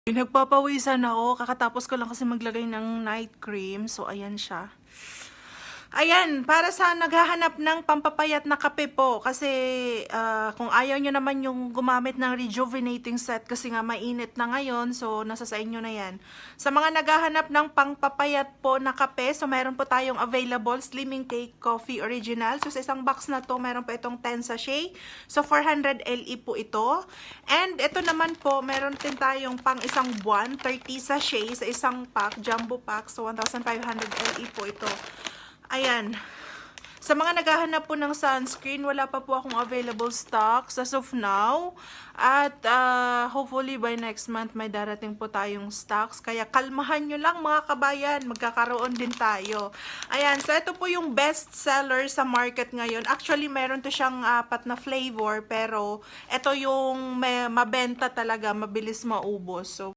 Nagpapawisan ako. Kakatapos ko lang kasi maglagay ng night cream. So, ayan siya. Ayan, para sa naghahanap ng pampapayat na kape po. Kasi kung ayaw nyo naman yung gumamit ng rejuvenating set kasi nga mainit na ngayon. So, nasa sa inyo na yan. Sa mga naghahanap ng pampapayat po na kape, so meron po tayong available Slimming Cake Coffee Original. So, sa isang box na to, meron po itong 10 sachet. So, 400 LE po ito. And ito naman po, meron din tayong pang isang buwan, 30 sachet sa isang pack, jumbo pack. So, 1,500 LE po ito. Ayan. Sa mga naghahanap po ng sunscreen, wala pa po akong available stocks as of now. At hopefully by next month may darating po tayong stocks. Kaya kalmahan nyo lang mga kabayan, magkakaroon din tayo. Ayan, so ito po yung best seller sa market ngayon. Actually, meron to siyang 4 na flavor, pero ito yung mabenta talaga, mabilis maubos. So,